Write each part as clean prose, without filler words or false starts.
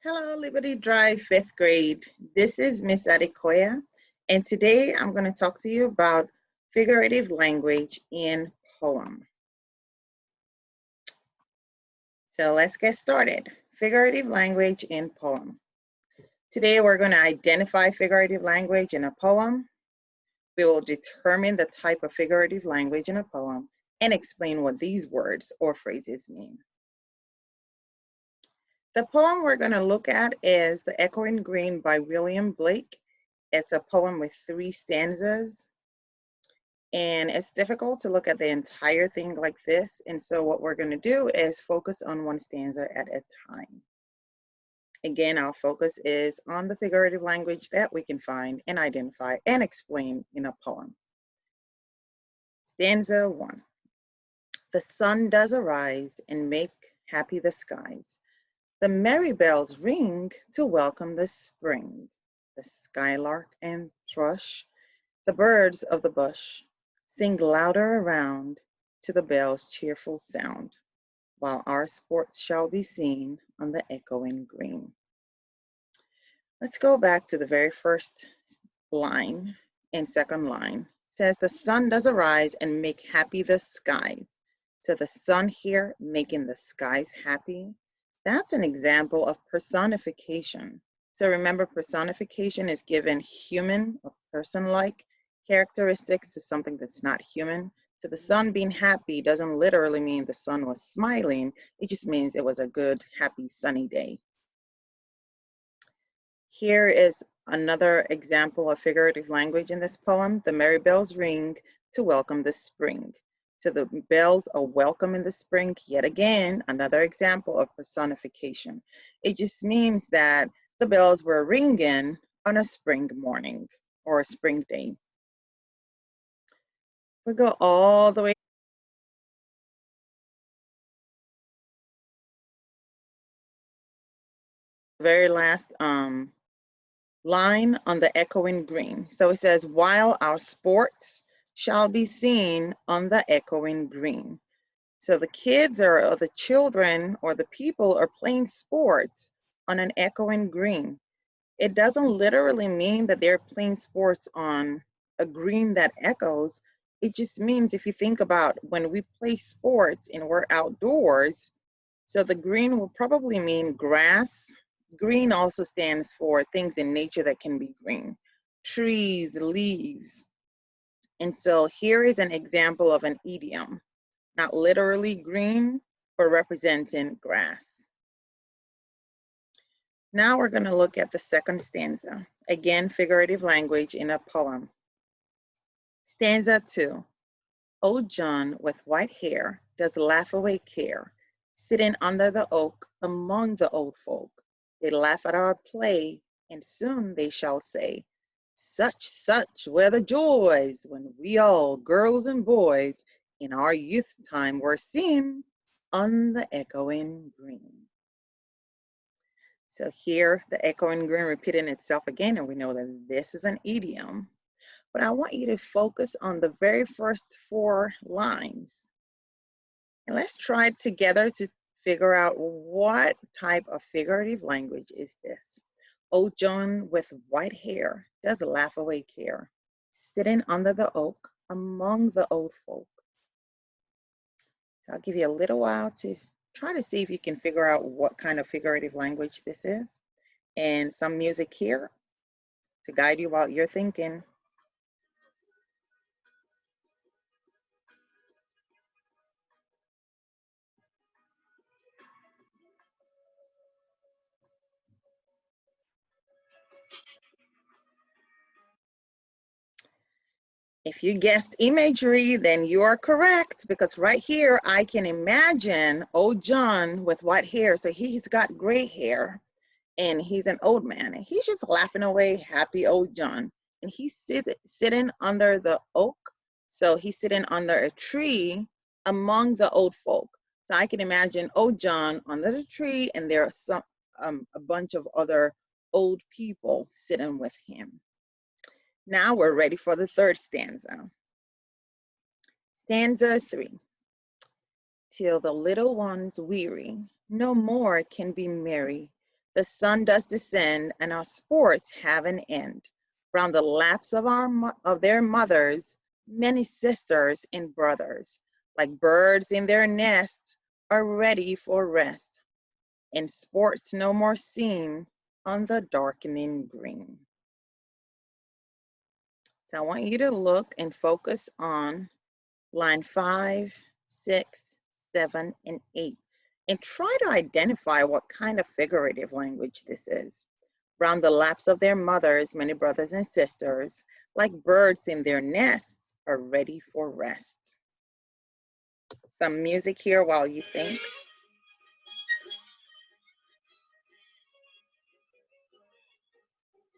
Hello, Liberty Drive, 5th grade. This is Miss Adekoya, and today I'm going to talk to you about figurative language in poem. So let's get started. Figurative language in poem. Today we're going to identify figurative language in a poem. We will determine the type of figurative language in a poem and explain what these words or phrases mean. The poem we're going to look at is The Echoing Green by William Blake. It's a poem with 3 stanzas, and it's difficult to look at the entire thing like this. And so what we're going to do is focus on one stanza at a time. Again, our focus is on the figurative language that we can find and identify and explain in a poem. Stanza 1. The sun does arise and make happy the skies. The merry bells ring to welcome the spring. The skylark and thrush, the birds of the bush, sing louder around to the bell's cheerful sound, while our sports shall be seen on the echoing green. Let's go back to the very first line and second line. It says, the sun does arise and make happy the skies. So the sun here making the skies happy. That's an example of personification. So remember, personification is given human or person-like characteristics to something that's not human. So the sun being happy doesn't literally mean the sun was smiling. It just means it was a good, happy, sunny day. Here is another example of figurative language in this poem. The merry bells ring to welcome the spring. So the bells are welcome in the spring. Yet again, another example of personification. It just means that the bells were ringing on a spring morning or a spring day. We go all the way. Very last line on the echoing green. So it says, while our sports shall be seen on the echoing green. So the kids or the children or the people are playing sports on an echoing green. It doesn't literally mean that they're playing sports on a green that echoes. It just means, if you think about when we play sports and we're outdoors, so the green will probably mean grass. Green also stands for things in nature that can be green, trees, leaves. And so here is an example of an idiom, not literally green, but representing grass. Now we're going to look at the second stanza. Again, figurative language in a poem. Stanza 2. Old John with white hair does laugh away care, sitting under the oak among the old folk. They laugh at our play, and soon they shall say, such were the joys when we all, girls and boys, in our youth time were seen on the echoing green. So here, the echoing green repeating itself again, and we know that this is an idiom. But I want you to focus on the very first 4 lines. And let's try together to figure out what type of figurative language is this. Old John with white hair does laugh away care, sitting under the oak among the old folk. So I'll give you a little while to try to see if you can figure out what kind of figurative language this is. And some music here to guide you while you're thinking. If you guessed imagery, then you are correct, because right here I can imagine old John with white hair. So he's got gray hair and he's an old man and he's just laughing away, happy old John. And he's sitting under the oak. So he's sitting under a tree among the old folk. So I can imagine old John under the tree, and there are some a bunch of other old people sitting with him. Now we're ready for the third stanza. Stanza 3. Till the little ones weary, no more can be merry. The sun does descend, and our sports have an end. Round the laps of their mothers, many sisters and brothers, like birds in their nests, are ready for rest, and sports no more seen on the darkening green. So I want you to look and focus on line 5, 6, 7, and 8, and try to identify what kind of figurative language this is. Round the laps of their mothers, many brothers and sisters, like birds in their nests, are ready for rest. Some music here while you think.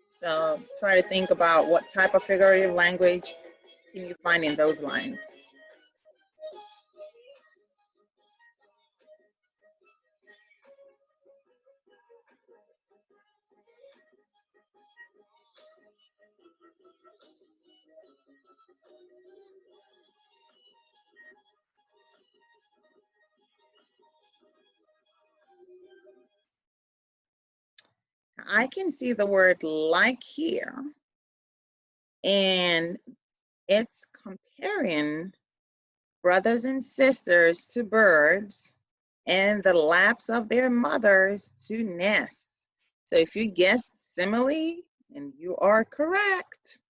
So try to think about what type of figurative language can you find in those lines. I can see the word like here, and it's comparing brothers and sisters to birds and the laps of their mothers to nests. So if you guessed simile, and you are correct.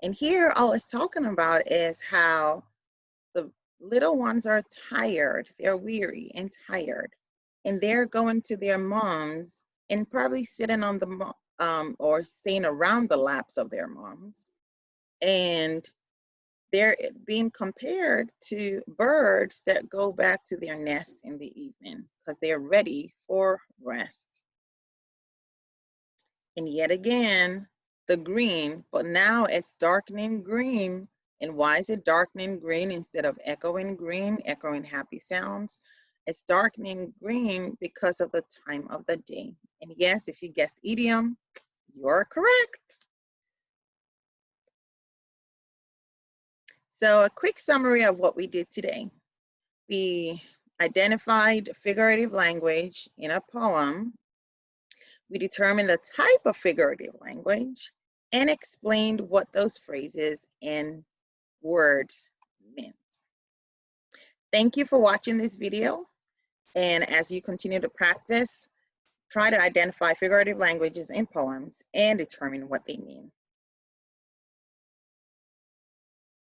And here all it's talking about is how the little ones are tired, they're weary and tired, and they're going to their moms and probably sitting on the or staying around the laps of their moms, and they're being compared to birds that go back to their nest in the evening because they're ready for rest. And yet again, the green, but now it's darkening green. And why is it darkening green instead of echoing green, echoing happy sounds? It's darkening green because of the time of the day. And yes, if you guessed idiom, you're correct. So a quick summary of what we did today. We identified figurative language in a poem. We determined the type of figurative language and explained what those phrases and words meant. Thank you for watching this video. And as you continue to practice, try to identify figurative languages in poems and determine what they mean.